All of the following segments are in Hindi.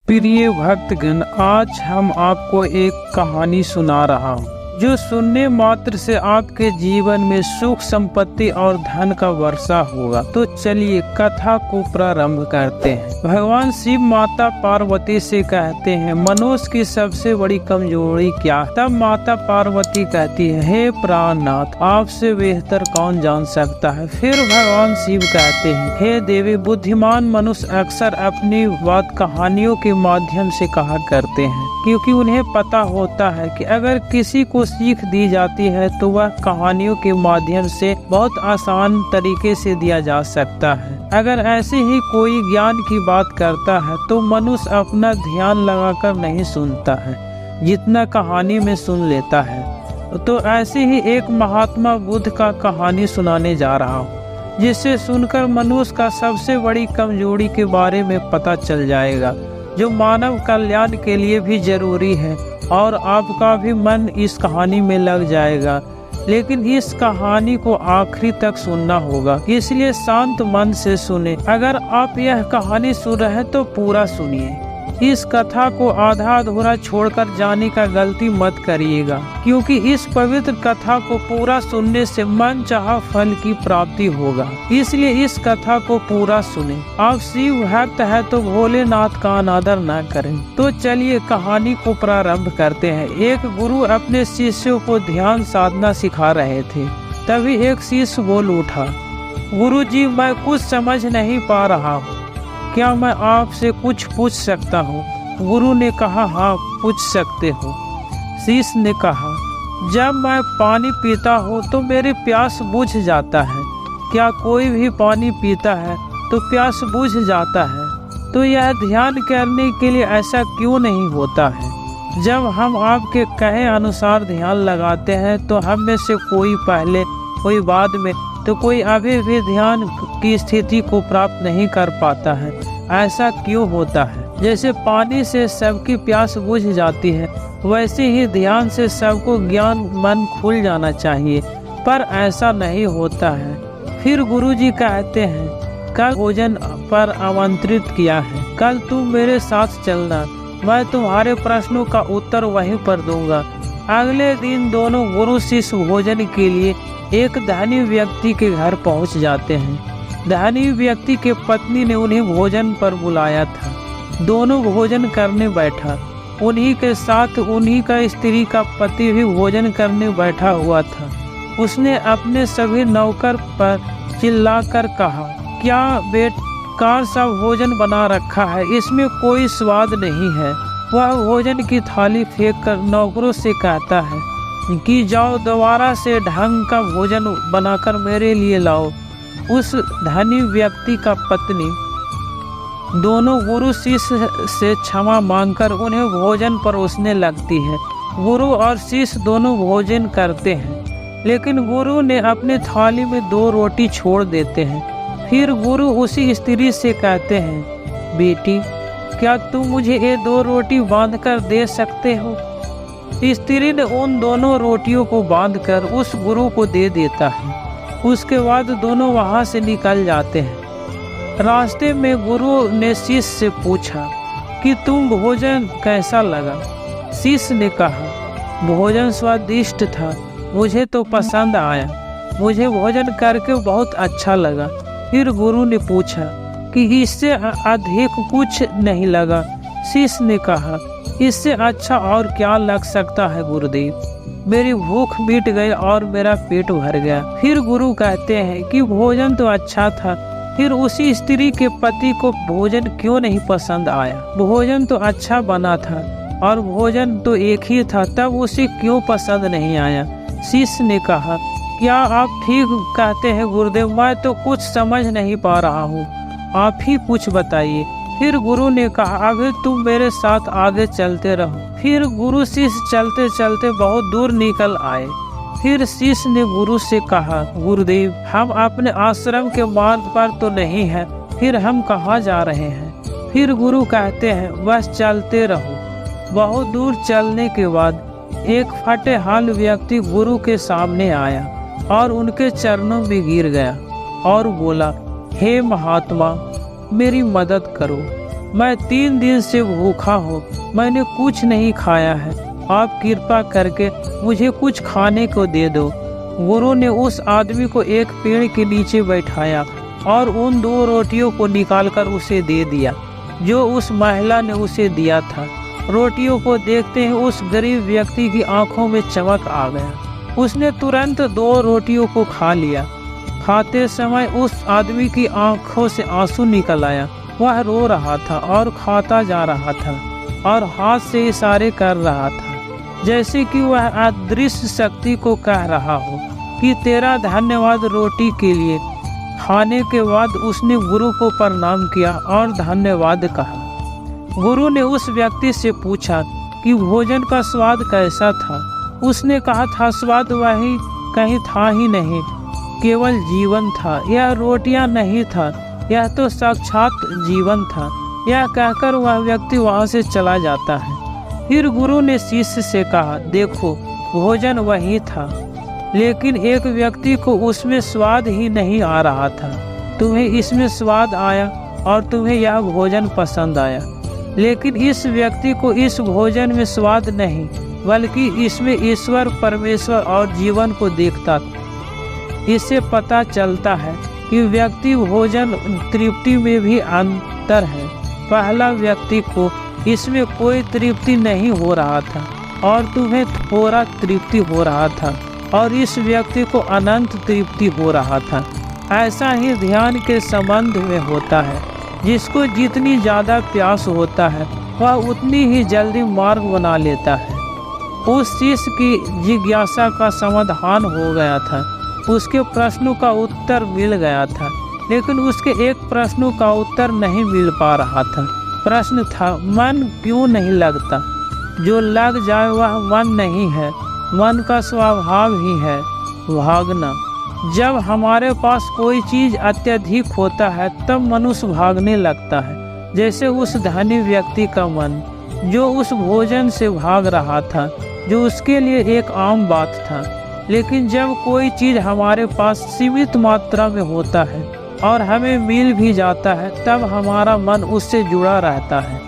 प्रिय भक्तगण, आज हम आपको एक कहानी सुना रहा हूँ जो सुनने मात्र से आपके जीवन में सुख संपत्ति और धन का वर्षा होगा। तो चलिए कथा को प्रारंभ करते हैं। भगवान शिव माता पार्वती से कहते हैं, मनुष्य की सबसे बड़ी कमजोरी क्या है? तब माता पार्वती कहती है, हे प्राणनाथ, आपसे बेहतर कौन जान सकता है। फिर भगवान शिव कहते हैं, हे देवी, बुद्धिमान मनुष्य अक्सर अपनी बात कहानियों के माध्यम से कहा करते हैं, क्योंकि उन्हें पता होता है कि अगर किसी को सीख दी जाती है तो वह कहानियों के माध्यम से बहुत आसान तरीके से दिया जा सकता है। अगर ऐसे ही कोई ज्ञान की बात करता है तो मनुष्य अपना ध्यान लगाकर नहीं सुनता है जितना कहानी में सुन लेता है। तो ऐसे ही एक महात्मा बुद्ध का कहानी सुनाने जा रहा हूँ, जिसे सुनकर मनुष्य का सबसे बड़ी कमजोरी के बारे में पता चल जाएगा, जो मानव कल्याण के लिए भी जरूरी है, और आपका भी मन इस कहानी में लग जाएगा। लेकिन इस कहानी को आखिरी तक सुनना होगा, इसलिए शांत मन से सुने। अगर आप यह कहानी सुन रहे हैं तो पूरा सुनिए। इस कथा को आधा अधूरा छोड़कर जाने का गलती मत करिएगा, क्योंकि इस पवित्र कथा को पूरा सुनने से मन चाहा फल की प्राप्ति होगा। इसलिए इस कथा को पूरा सुने। आप शिव भक्त है तो भोलेनाथ का अनादर न करें। तो चलिए कहानी को प्रारंभ करते हैं। एक गुरु अपने शिष्यों को ध्यान साधना सिखा रहे थे। तभी एक शिष्य बोल उठा, गुरुजी, मैं कुछ समझ नहीं पा रहा हूँ, क्या मैं आपसे कुछ पूछ सकता हूँ? गुरु ने कहा, हाँ, पूछ सकते हो। शिष्य ने कहा, जब मैं पानी पीता हूँ तो मेरी प्यास बुझ जाता है। क्या कोई भी पानी पीता है तो प्यास बुझ जाता है? तो यह ध्यान करने के लिए ऐसा क्यों नहीं होता है? जब हम आपके कहे अनुसार ध्यान लगाते हैं तो हम में से कोई पहले, कोई बाद में, तो कोई अभी भी ध्यान की स्थिति को प्राप्त नहीं कर पाता है। ऐसा क्यों होता है? जैसे पानी से सबकी प्यास बुझ जाती है, वैसे ही ध्यान से सबको ज्ञान मन खुल जाना चाहिए, पर ऐसा नहीं होता है। फिर गुरुजी कहते हैं, कल भोजन पर आमंत्रित किया है, कल तुम मेरे साथ चलना, मैं तुम्हारे प्रश्नों का उत्तर वहीं पर दूंगा। अगले दिन दोनों गुरु शिष्य भोजन के लिए एक धनी व्यक्ति के घर पहुंच जाते हैं। धनी व्यक्ति के पत्नी ने उन्हें भोजन पर बुलाया था। दोनों भोजन करने बैठा। उन्हीं के साथ उन्हीं का स्त्री का पति भी भोजन करने बैठा हुआ था। उसने अपने सभी नौकर पर चिल्लाकर कहा, क्या बेकार सा भोजन बना रखा है, इसमें कोई स्वाद नहीं है। वह भोजन की थाली फेंक कर नौकरों से कहता है कि जाओ दोबारा से ढंग का भोजन बनाकर मेरे लिए लाओ। उस धनी व्यक्ति का पत्नी दोनों गुरु शिष्य से क्षमा मांगकर उन्हें भोजन परोसने लगती है। गुरु और शिष्य दोनों भोजन करते हैं, लेकिन गुरु ने अपने थाली में 2 रोटी छोड़ देते हैं। फिर गुरु उसी स्त्री से कहते हैं, बेटी, क्या तुम मुझे ये 2 रोटी बांध कर दे सकते हो? स्त्री ने उन दोनों रोटियों को बांधकर उस गुरु को दे देता है। उसके बाद दोनों वहां से निकल जाते हैं। रास्ते में गुरु ने शिष्य से पूछा कि तुम भोजन कैसा लगा? शिष्य ने कहा, भोजन स्वादिष्ट था, मुझे तो पसंद आया, मुझे भोजन करके बहुत अच्छा लगा। फिर गुरु ने पूछा कि इससे अधिक कुछ नहीं लगा? शिष्य ने कहा, इससे अच्छा और क्या लग सकता है गुरुदेव, मेरी भूख मिट गई और मेरा पेट भर गया। फिर गुरु कहते हैं कि भोजन तो अच्छा था, फिर उसी स्त्री के पति को भोजन क्यों नहीं पसंद आया? भोजन तो अच्छा बना था और भोजन तो एक ही था, तब उसे क्यों पसंद नहीं आया? शिष्य ने कहा, क्या आप ठीक कहते हैं गुरुदेव, मैं तो कुछ समझ नहीं पा रहा हूँ, आप ही कुछ बताइए। फिर गुरु ने कहा, अभी तुम मेरे साथ आगे चलते रहो। फिर गुरु शिष्य चलते चलते बहुत दूर निकल आए। फिर शिष्य ने गुरु से कहा, गुरुदेव, हम अपने आश्रम के मार्ग पर तो नहीं हैं, फिर हम कहाँ जा रहे हैं? फिर गुरु कहते हैं, बस चलते रहो। बहुत दूर चलने के बाद एक फटे हाल व्यक्ति गुरु के सामने आया और उनके चरणों में गिर गया और बोला, हे महात्मा, मेरी मदद करो, मैं 3 दिन से भूखा हूँ, मैंने कुछ नहीं खाया है, आप कृपा करके मुझे कुछ खाने को दे दो। गुरु ने उस आदमी को एक पेड़ के नीचे बैठाया और उन 2 रोटियों को निकालकर उसे दे दिया जो उस महिला ने उसे दिया था। रोटियों को देखते ही उस गरीब व्यक्ति की आंखों में चमक आ गया। उसने तुरंत 2 रोटियों को खा लिया। खाते समय उस आदमी की आंखों से आंसू निकल आया। वह रो रहा था और खाता जा रहा था और हाथ से इशारे कर रहा था, जैसे कि वह अदृश्य शक्ति को कह रहा हो कि तेरा धन्यवाद रोटी के लिए। खाने के बाद उसने गुरु को प्रणाम किया और धन्यवाद कहा। गुरु ने उस व्यक्ति से पूछा कि भोजन का स्वाद कैसा था। उसने कहा था, स्वाद वही कहीं था ही नहीं, केवल जीवन था। यह रोटियां नहीं था, यह तो साक्षात जीवन था। यह कहकर वह व्यक्ति वहां से चला जाता है। फिर गुरु ने शिष्य से कहा, देखो भोजन वही था, लेकिन एक व्यक्ति को उसमें स्वाद ही नहीं आ रहा था। तुम्हें इसमें स्वाद आया और तुम्हें यह भोजन पसंद आया, लेकिन इस व्यक्ति को इस भोजन में स्वाद नहीं, बल्कि इसमें ईश्वर, परमेश्वर और जीवन को देखता था। इससे पता चलता है कि व्यक्ति भोजन तृप्ति में भी अंतर है। पहला व्यक्ति को इसमें कोई तृप्ति नहीं हो रहा था और तुम्हें थोड़ा तृप्ति हो रहा था, और इस व्यक्ति को अनंत तृप्ति हो रहा था। ऐसा ही ध्यान के संबंध में होता है। जिसको जितनी ज़्यादा प्यास होता है वह उतनी ही जल्दी मार्ग बना लेता है। उस शिष्य की जिज्ञासा का समाधान हो गया था। उसके प्रश्नों का उत्तर मिल गया था, लेकिन उसके एक प्रश्नों का उत्तर नहीं मिल पा रहा था। प्रश्न था, मन क्यों नहीं लगता? जो लग जाए वह मन नहीं है, मन का स्वभाव ही है भागना। जब हमारे पास कोई चीज़ अत्यधिक होता है तब मनुष्य भागने लगता है, जैसे उस धनी व्यक्ति का मन जो उस भोजन से भाग रहा था, जो उसके लिए एक आम बात था। लेकिन जब कोई चीज़ हमारे पास सीमित मात्रा में होता है और हमें मिल भी जाता है, तब हमारा मन उससे जुड़ा रहता है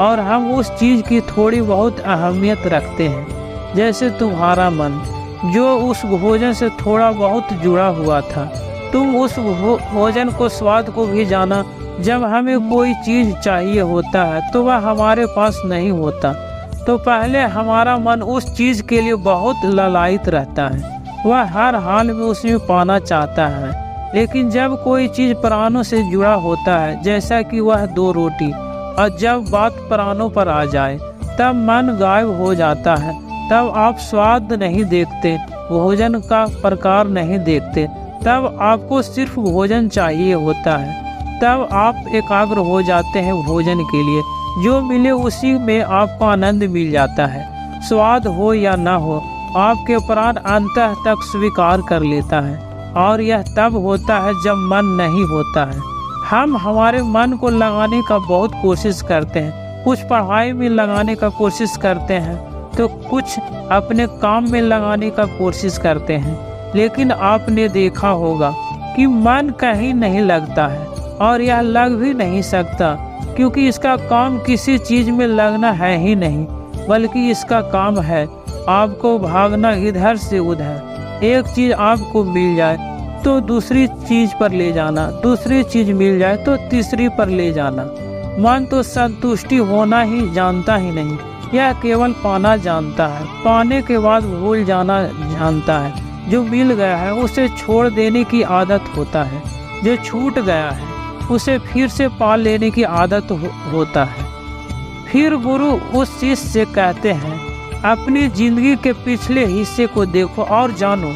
और हम उस चीज़ की थोड़ी बहुत अहमियत रखते हैं। जैसे तुम्हारा मन जो उस भोजन से थोड़ा बहुत जुड़ा हुआ था। तुम उस भोजन को, स्वाद को भी जाना। जब हमें कोई चीज़ चाहिए होता है तो वह हमारे पास नहीं होता, तो पहले हमारा मन उस चीज़ के लिए बहुत ललायित रहता है। वह हर हाल में उसमें पाना चाहता है। लेकिन जब कोई चीज़ प्राणों से जुड़ा होता है, जैसा कि वह 2 रोटी, और जब बात प्राणों पर आ जाए तब मन गायब हो जाता है। तब आप स्वाद नहीं देखते, भोजन का प्रकार नहीं देखते, तब आपको सिर्फ भोजन चाहिए होता है। तब आप एकाग्र हो जाते हैं भोजन के लिए। जो मिले उसी में आपको आनंद मिल जाता है। स्वाद हो या ना हो, आपके प्राण अंतः तक स्वीकार कर लेता है। और यह तब होता है जब मन नहीं होता है। हम हमारे मन को लगाने का बहुत कोशिश करते हैं। कुछ पढ़ाई में लगाने का कोशिश करते हैं, तो कुछ अपने काम में लगाने का कोशिश करते हैं। लेकिन आपने देखा होगा कि मन कहीं नहीं लगता है, और यह लग भी नहीं सकता, क्योंकि इसका काम किसी चीज़ में लगना है ही नहीं, बल्कि इसका काम है आपको भागना इधर से उधर। एक चीज़ आपको मिल जाए तो दूसरी चीज़ पर ले जाना, दूसरी चीज़ मिल जाए तो तीसरी पर ले जाना। मन तो संतुष्टि होना ही जानता ही नहीं, यह केवल पाना जानता है। पाने के बाद भूल जाना जानता है। जो मिल गया है उसे छोड़ देने की आदत होता है, जो छूट गया है उसे फिर से पा लेने की आदत होता है। फिर गुरु उस शिष्य से कहते हैं, अपनी जिंदगी के पिछले हिस्से को देखो और जानो,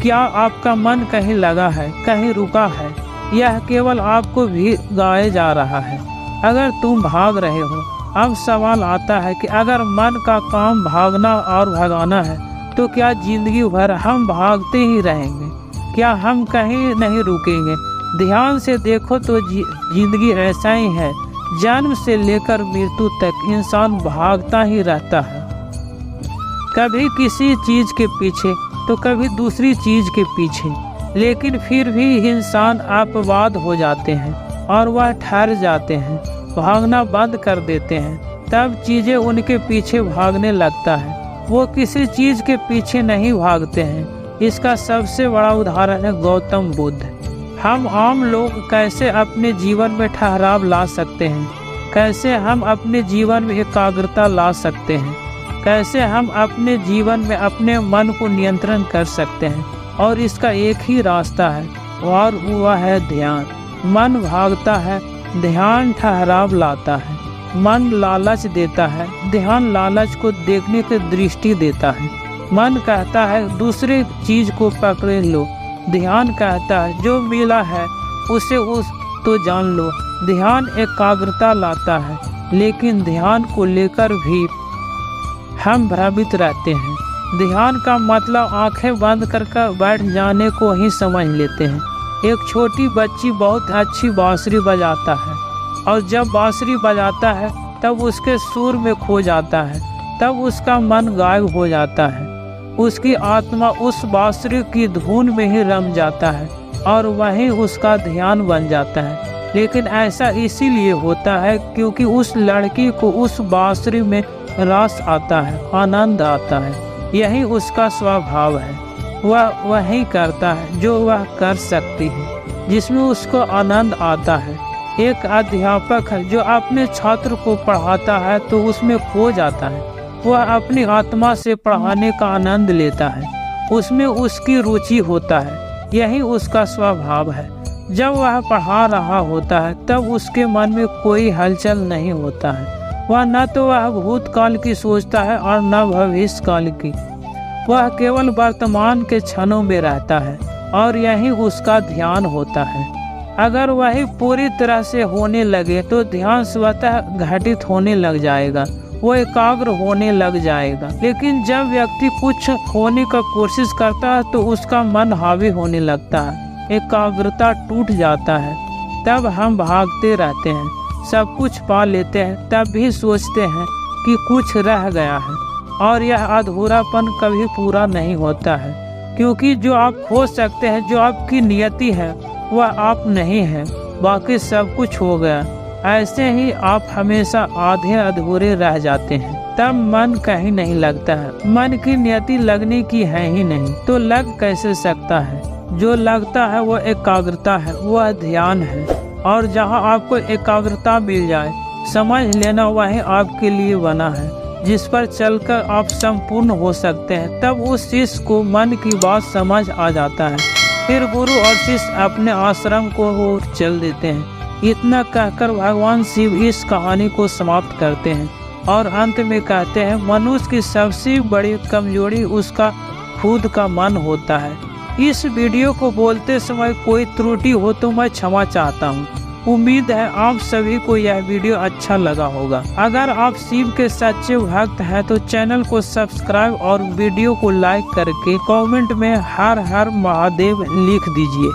क्या आपका मन कहीं लगा है, कहीं रुका है? यह केवल आपको भगाए जा रहा है। अगर तुम भाग रहे हो, अब सवाल आता है कि अगर मन का काम भागना और भगाना है, तो क्या जिंदगी भर हम भागते ही रहेंगे? क्या हम कहीं नहीं रुकेंगे? ध्यान से देखो तो जिंदगी ऐसा ही है। जन्म से लेकर मृत्यु तक इंसान भागता ही रहता है, कभी किसी चीज़ के पीछे तो कभी दूसरी चीज़ के पीछे। लेकिन फिर भी इंसान अपवाद हो जाते हैं और वह ठहर जाते हैं। भागना बंद कर देते हैं, तब चीजें उनके पीछे भागने लगता है। वो किसी चीज के पीछे नहीं भागते हैं। इसका सबसे बड़ा उदाहरण है गौतम बुद्ध। हम आम लोग कैसे अपने जीवन में ठहराव ला सकते हैं, कैसे हम अपने जीवन में एकाग्रता ला सकते हैं, कैसे हम अपने जीवन में अपने मन को नियंत्रण कर सकते हैं। और इसका एक ही रास्ता है और वह है ध्यान। मन भागता है, ध्यान ठहराव लाता है। मन लालच देता है, ध्यान लालच को देखने की दृष्टि देता है। मन कहता है दूसरे चीज को पकड़े लो, ध्यान कहता है जो मिला है उसे तो जान लो। ध्यान एकाग्रता लाता है, लेकिन ध्यान को लेकर भी हम भ्रमित रहते हैं। ध्यान का मतलब आंखें बंद कर बैठ जाने को ही समझ लेते हैं। एक छोटी बच्ची बहुत अच्छी बांसुरी बजाता है और जब बांसुरी बजाता है तब उसके सुर में खो जाता है, तब उसका मन गायब हो जाता है। उसकी आत्मा उस बांसुरी की धुन में ही रम जाता है और वहीं उसका ध्यान बन जाता है। लेकिन ऐसा इसीलिए होता है क्योंकि उस लड़की को उस बांसुरी में रस आता है, आनंद आता है। यही उसका स्वभाव है। वह वही करता है जो वह कर सकती है, जिसमें उसको आनंद आता है। एक अध्यापक है जो अपने छात्र को पढ़ाता है तो उसमें खो जाता है। वह अपनी आत्मा से पढ़ाने का आनंद लेता है, उसमें उसकी रुचि होता है। यही उसका स्वभाव है। जब वह पढ़ा रहा होता है तब उसके मन में कोई हलचल नहीं होता है। वह न तो वह भूतकाल की सोचता है और न भविष्य काल की। वह केवल वर्तमान के क्षणों में रहता है और यही उसका ध्यान होता है। अगर वही पूरी तरह से होने लगे तो ध्यान स्वतः घटित होने लग जाएगा, वो एकाग्र होने लग जाएगा। लेकिन जब व्यक्ति कुछ होने का कोशिश करता है तो उसका मन हावी होने लगता है, एकाग्रता टूट जाता है। तब हम भागते रहते हैं, सब कुछ पा लेते हैं, तब भी सोचते हैं कि कुछ रह गया है। और यह अधूरापन कभी पूरा नहीं होता है, क्योंकि जो आप खो सकते हैं, जो आपकी नियति है, वह आप नहीं है, बाकी सब कुछ हो गया। ऐसे ही आप हमेशा आधे अधूरे रह जाते हैं, तब मन कहीं नहीं लगता है। मन की नियति लगने की है ही नहीं, तो लग कैसे सकता है? जो लगता है वह एकाग्रता है, वह ध्यान है। और जहाँ आपको एकाग्रता मिल जाए, समझ लेना वही आपके लिए बना है, जिस पर चलकर आप संपूर्ण हो सकते हैं। तब उस शिष्य को मन की बात समझ आ जाता है। फिर गुरु और शिष्य अपने आश्रम को ओर चल देते हैं। इतना कहकर भगवान शिव इस कहानी को समाप्त करते हैं और अंत में कहते हैं, मनुष्य की सबसे बड़ी कमजोरी उसका खुद का मन होता है। इस वीडियो को बोलते समय कोई त्रुटि हो तो मैं क्षमा चाहता हूँ। उम्मीद है आप सभी को यह वीडियो अच्छा लगा होगा। अगर आप शिव के सच्चे भक्त हैं तो चैनल को सब्सक्राइब और वीडियो को लाइक करके कमेंट में हर हर महादेव लिख दीजिए।